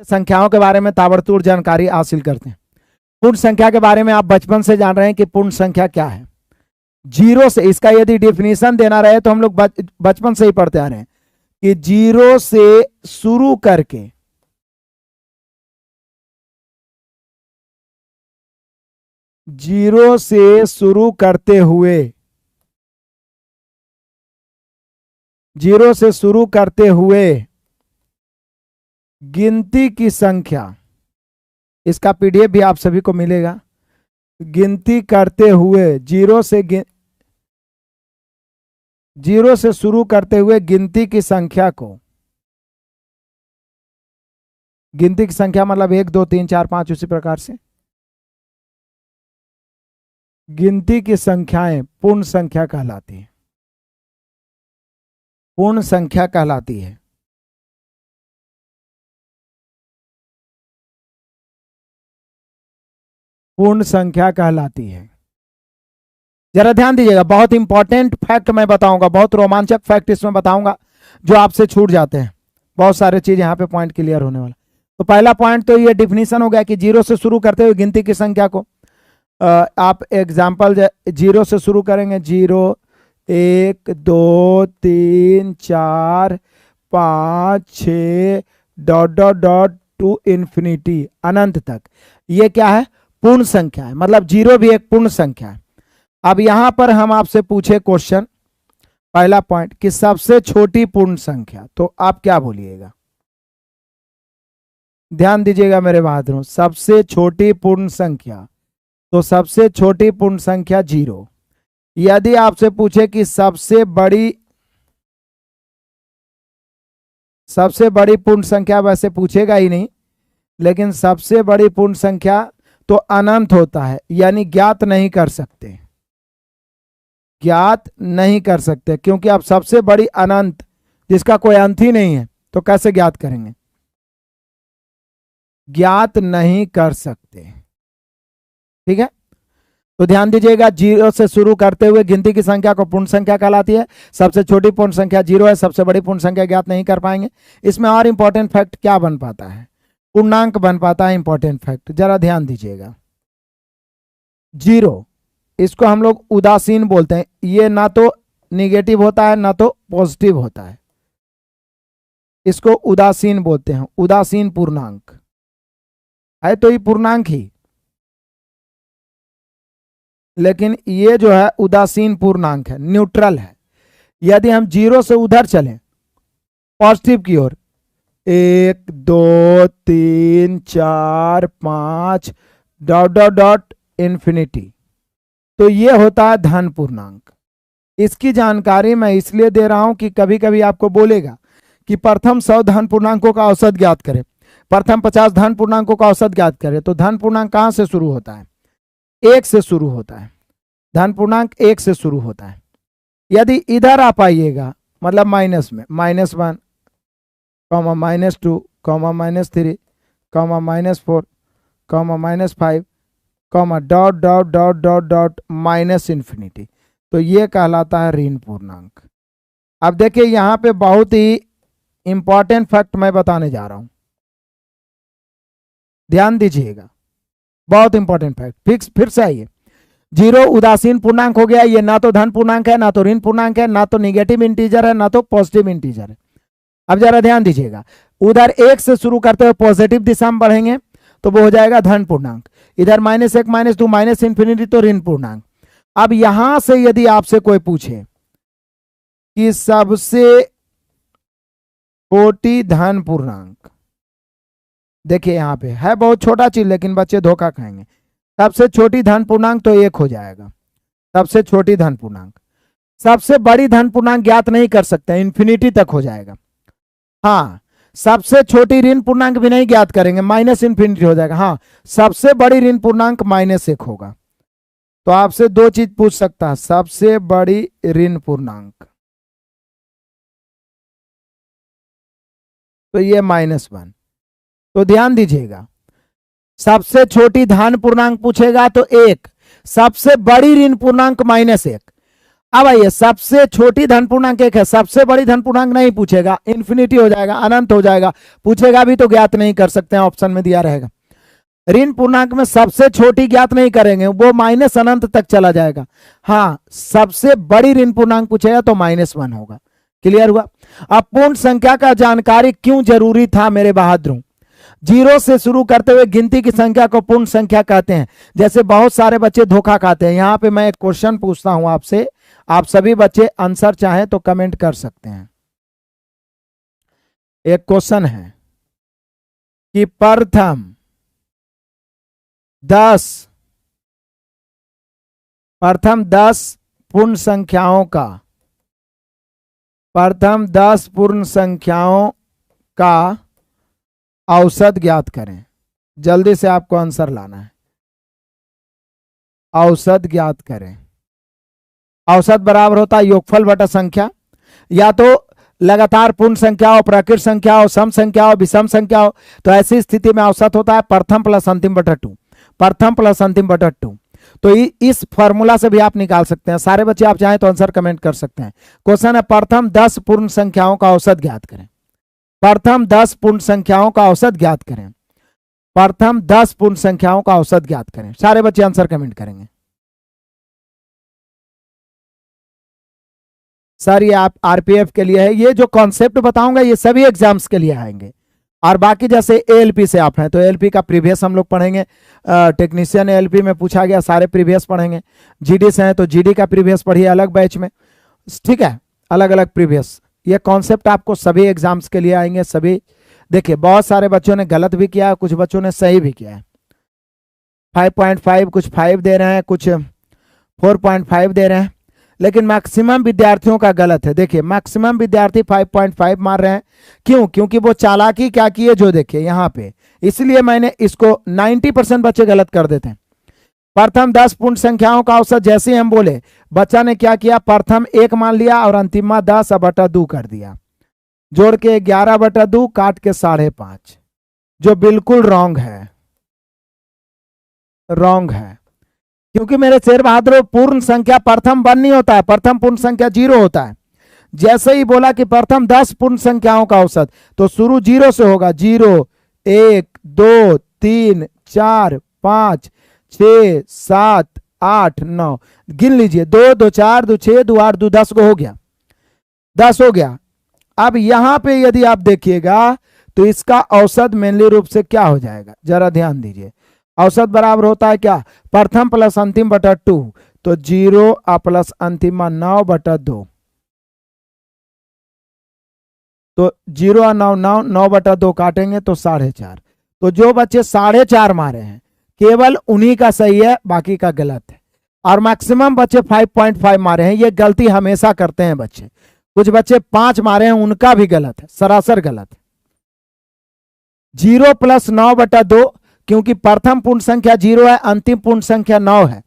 संख्याओं के बारे में ताबड़तोड़ जानकारी हासिल करते हैं। पूर्ण संख्या के बारे में आप बचपन से जान रहे हैं कि पूर्ण संख्या क्या है। जीरो से, इसका यदि डेफिनेशन देना रहे तो हम लोग बचपन से ही पढ़ते आ रहे हैं कि जीरो से शुरू करके जीरो से शुरू करते हुए गिनती की संख्या, इसका पीडीएफ भी आप सभी को मिलेगा। गिनती करते हुए जीरो से शुरू करते हुए गिनती की संख्या को, गिनती की संख्या मतलब 1 2 3 4 5 उसी प्रकार से गिनती की संख्याएं पूर्ण संख्या कहलाती है। पूर्ण संख्या कहलाती है। पूर्ण संख्या कहलाती है। जरा ध्यान दीजिएगा, बहुत इंपॉर्टेंट फैक्ट मैं बताऊंगा, बहुत रोमांचक फैक्ट इसमें बताऊंगा जो आपसे छूट जाते हैं। बहुत सारे चीज यहाँ पे पॉइंट क्लियर होने वाला। तो पहला पॉइंट तो ये डिफिनीशन हो गया कि जीरो से शुरू करते हुए गिनती की संख्या को, आप एग्जाम्पल जीरो से शुरू करेंगे, 0 1 2 3 4 5 6 ... टू इन्फिनिटी, अनंत तक। ये क्या है? पूर्ण संख्या है, मतलब जीरो भी एक पूर्ण संख्या है। अब यहां पर हम आपसे पूछे क्वेश्चन, पहला पॉइंट कि सबसे छोटी पूर्ण संख्या, तो आप क्या बोलिएगा? ध्यान दीजिएगा मेरे बहादुरों, सबसे छोटी पूर्ण संख्या, तो सबसे छोटी पूर्ण संख्या 0। यदि आपसे पूछे कि सबसे बड़ी पूर्ण संख्या, वैसे पूछेगा ही नहीं, लेकिन सबसे बड़ी पूर्ण संख्या तो अनंत होता है, यानी ज्ञात नहीं कर सकते, ज्ञात नहीं कर सकते, क्योंकि अब सबसे बड़ी अनंत जिसका कोई अंत ही नहीं है, तो कैसे ज्ञात करेंगे? ज्ञात नहीं कर सकते। ठीक है, तो ध्यान दीजिएगा, जीरो से शुरू करते हुए गिनती की संख्या को पूर्ण संख्या कहलाती है। सबसे छोटी पूर्ण संख्या 0 है, सबसे बड़ी पूर्ण संख्या ज्ञात नहीं कर पाएंगे। इसमें और इंपॉर्टेंट फैक्ट क्या बन पाता है? पूर्णांक बन पाता है। इंपॉर्टेंट फैक्ट जरा ध्यान दीजिएगा, 0 इसको हम लोग उदासीन बोलते हैं। ये ना तो निगेटिव होता है ना तो पॉजिटिव होता है, इसको उदासीन बोलते हैं। उदासीन पूर्णांक है तो ये पूर्णांक ही, लेकिन ये जो है उदासीन पूर्णांक है, न्यूट्रल है। यदि हम 0 से उधर चलें पॉजिटिव की ओर, 1 2 3 4 5 ... इन्फिनिटी, तो ये होता है धन पूर्णांक। इसकी जानकारी मैं इसलिए दे रहा हूं कि कभी कभी आपको बोलेगा कि प्रथम 100 धन पूर्णांकों का औसत ज्ञात करें, प्रथम 50 धन पूर्णांकों का औसत ज्ञात करें। तो धन पूर्णांक कहां से शुरू होता है? 1 से शुरू होता है। धन पूर्णांक 1 से शुरू होता है। यदि इधर आप आइएगा, मतलब माइनस में, -1, -2, -3, -4, -5, ... माइनस इन्फिनिटी, तो ये कहलाता है ऋण पूर्णांक। अब देखिए यहां पे बहुत ही इंपॉर्टेंट फैक्ट मैं बताने जा रहा हूं, ध्यान दीजिएगा, बहुत इंपॉर्टेंट फैक्ट। फिर से आइए, 0 उदासीन पूर्णांक हो गया, ये ना तो धन पूर्णांक है, ना तो ऋण पूर्णांक है, ना तो निगेटिव इंटीजर है, ना तो पॉजिटिव इंटीजर है। अब जरा ध्यान दीजिएगा, उधर 1 से शुरू करते हुए पॉजिटिव दिशा में बढ़ेंगे तो वो हो जाएगा धन पूर्णांक, इधर -1 -2 माइनस इन्फिनिटी तो ऋण पूर्णांक। अब यहां से यदि आपसे कोई पूछे कि सबसे छोटी धन पूर्णांक, देखिए यहां पे है बहुत छोटा चीज, लेकिन बच्चे धोखा खाएंगे। सबसे छोटी धन पूर्णांक तो 1 हो जाएगा, सबसे छोटी धन पूर्णांक। सबसे बड़ी धन पूर्णांक ज्ञात नहीं कर सकते, इन्फिनिटी तक हो जाएगा। हाँ, सबसे छोटी ऋण पूर्णांक भी नहीं ज्ञात करेंगे, माइनस इन्फिनिटी हो जाएगा। हाँ, सबसे बड़ी ऋण पूर्णांक -1 होगा। तो आपसे दो चीज पूछ सकता है, सबसे बड़ी ऋण पूर्णांक, तो ये -1। तो ध्यान दीजिएगा, सबसे छोटी धन पूर्णांक पूछेगा तो 1, सबसे बड़ी ऋण पूर्णांक -1। अब आइए, सबसे छोटी धन पूर्णांक एक है, सबसे बड़ी धन पूर्णांक नहीं पूछेगा, इन्फिनिटी हो जाएगा, अनंत हो जाएगा। पूछेगा भी तो ज्ञात नहीं कर सकते हैं, ऑप्शन में दिया रहेगा। ऋण पूर्णांक में सबसे छोटी ज्ञात नहीं करेंगे, वो माइनस अनंत तक चला जाएगा। हाँ, सबसे बड़ी ऋण पूर्णांक पूछेगा तो -1 होगा। क्लियर हुआ? अब पूर्ण संख्या का जानकारी क्यों जरूरी था मेरे बहादुरों? 0 से शुरू करते हुए गिनती की संख्या को पूर्ण संख्या कहते हैं। जैसे बहुत सारे बच्चे धोखा खाते हैं। यहां पे मैं एक क्वेश्चन पूछता हूं आपसे, आप सभी बच्चे आंसर चाहें तो कमेंट कर सकते हैं। एक क्वेश्चन है कि प्रथम 10 पूर्ण संख्याओं का, प्रथम 10 पूर्ण संख्याओं का औसत ज्ञात करें। जल्दी से आपको आंसर लाना है। औसत ज्ञात करें। औसत बराबर होता है योगफल बटा संख्या, या तो लगातार पूर्ण संख्या हो, प्राकृत संख्या हो, सम संख्या हो, विषम संख्या हो। तो ऐसी स्थिति में औसत होता है प्रथम प्लस अंतिम बटा 2, प्रथम प्लस अंतिम बटा 2। तो इस फॉर्मूला से भी आप निकाल सकते हैं। सारे बच्चे आप चाहें तो आंसर कमेंट कर सकते हैं। क्वेश्चन है प्रथम 10 पूर्ण संख्याओं का औसत ज्ञात करें। प्रथम 10 पूर्ण संख्याओं का औसत ज्ञात करें। प्रथम 10 पूर्ण संख्याओं का औसत ज्ञात करें। सारे बच्चे आंसर कमेंट करेंगे। सर ये आप आरपीएफ के लिए है, ये जो कॉन्सेप्ट बताऊंगा ये सभी एग्जाम्स के लिए आएंगे। और बाकी जैसे एएलपी से आप हैं तो एएलपी का प्रीवियस हम लोग पढ़ेंगे, टेक्नीशियन एएलपी में पूछा गया सारे प्रीवियस पढ़ेंगे। जीडी से हैं तो जीडी का प्रीवियस पढ़िए अलग बैच में, ठीक है, अलग अलग प्रीवियस। ये कॉन्सेप्ट आपको सभी एग्जाम्स के लिए आएंगे। सभी देखिए, बहुत सारे बच्चों ने गलत भी किया है, कुछ बच्चों ने सही भी किया है। 5.5 कुछ 5 दे रहे हैं, कुछ 4.5 दे रहे हैं, लेकिन मैक्सिमम विद्यार्थियों का गलत है। देखिए मैक्सिमम विद्यार्थी 5.5 मार रहे हैं। क्यों? क्योंकि वो चालाकी क्या किए जो देखिए यहाँ पे, इसलिए मैंने इसको 90% बच्चे गलत कर देते हैं। प्रथम 10 पूर्ण संख्याओं का औसत जैसे ही हम बोले, बच्चा ने क्या किया, प्रथम 1 मान लिया और अंतिमा 10 बटा 2 कर दिया, जोड़ के 11 बटा 2 काट के 5.5, जो बिल्कुल रॉन्ग है, रॉन्ग है। क्योंकि मेरे शेर बहादुर पूर्ण संख्या प्रथम 1 नहीं होता है, प्रथम पूर्ण संख्या 0 होता है। जैसे ही बोला कि प्रथम 10 पूर्ण संख्याओं का औसत, तो शुरू 0 से होगा। 0 1 2 3 4 5 6 7 8 9, गिन लीजिए, 2 2 4 2 6 2 8 2 10 को हो गया, 10 हो गया। अब यहां पे यदि आप देखिएगा तो इसका औसत मेनली रूप से क्या हो जाएगा, जरा ध्यान दीजिए। औसत बराबर होता है क्या, प्रथम प्लस अंतिम बटा 2, तो 0 प्लस अंतिम 9 बटा 2, तो 0 और 9 9 9 बटा 2 काटेंगे तो 4.5। तो जो बच्चे 4.5 मारे हैं केवल उन्हीं का सही है, बाकी का गलत है। और मैक्सिमम बच्चे 5.5 मारे हैं, ये गलती हमेशा करते हैं बच्चे। कुछ बच्चे 5 मारे हैं, उनका भी गलत है, सरासर गलत है। 0 प्लस 9 बटा 2, क्योंकि प्रथम पूर्ण संख्या 0 है, अंतिम पूर्ण संख्या 9 है,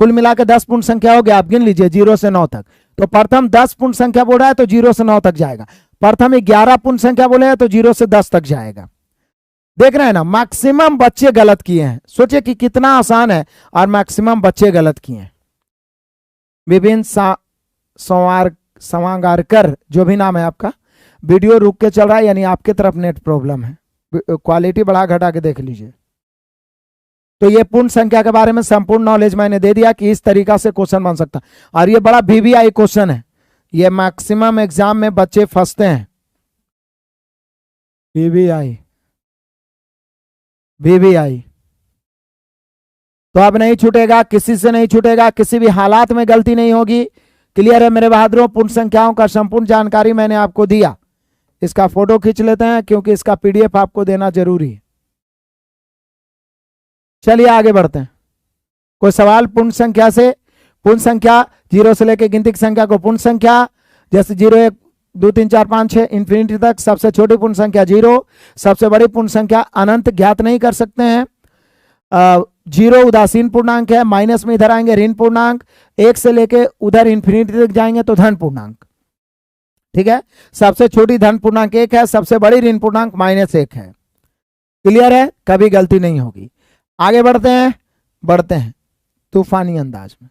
कुल मिलाकर 10 पूर्ण संख्या हो गया। आप गिन लीजिए 0 से 9 तक। तो प्रथम 10 पूर्ण संख्या बोल रहा है तो 0 से 9 तक जाएगा। प्रथम 11 पूर्ण संख्या बोले हैं तो 0 से 10 तक जाएगा। देख रहे हैं ना, मैक्सिमम बच्चे गलत किए हैं। सोचिए कि कितना आसान है, और मैक्सिमम बच्चे गलत किए हैं। विभिन्न संवारकर, जो भी नाम है आपका, वीडियो रुक के चल रहा है, यानी आपके तरफ नेट प्रॉब्लम है, क्वालिटी बढ़ा घटा के देख लीजिए। तो ये पूर्ण संख्या के बारे में संपूर्ण नॉलेज मैंने दे दिया कि इस तरीका से क्वेश्चन बन सकता है। और ये बड़ा वीवीआई क्वेश्चन है, ये मैक्सिमम एग्जाम में बच्चे फंसते हैं। वीवीआई वीवीआई तो अब नहीं छूटेगा, किसी से नहीं छूटेगा, किसी भी हालात में गलती नहीं होगी। क्लियर है मेरे बहादुरों? पूर्ण संख्याओं का संपूर्ण जानकारी मैंने आपको दिया। इसका फोटो खींच लेते हैं क्योंकि इसका पीडीएफ आपको देना जरूरी है। चलिए आगे बढ़ते हैं। कोई सवाल पूर्ण संख्या से? पूर्ण संख्या 0 से लेकर गिनती की संख्या को पूर्ण संख्या, जैसे 0 1 2 3 4 5 6 इंफिनिटी तक। सबसे छोटी पूर्ण संख्या 0, सबसे बड़ी पूर्ण संख्या अनंत ज्ञात नहीं कर सकते हैं। 0 उदासीन पूर्णांक है, माइनस में इधर आएंगे ऋण पूर्णांक, 1 से लेके उधर इंफिनिटी तक जाएंगे तो धन पूर्णांक। ठीक है, सबसे छोटी धन पूर्णांक 1 है, सबसे बड़ी ऋण पूर्णांक -1 है। क्लियर है? कभी गलती नहीं होगी। आगे बढ़ते हैं तूफानी अंदाज में।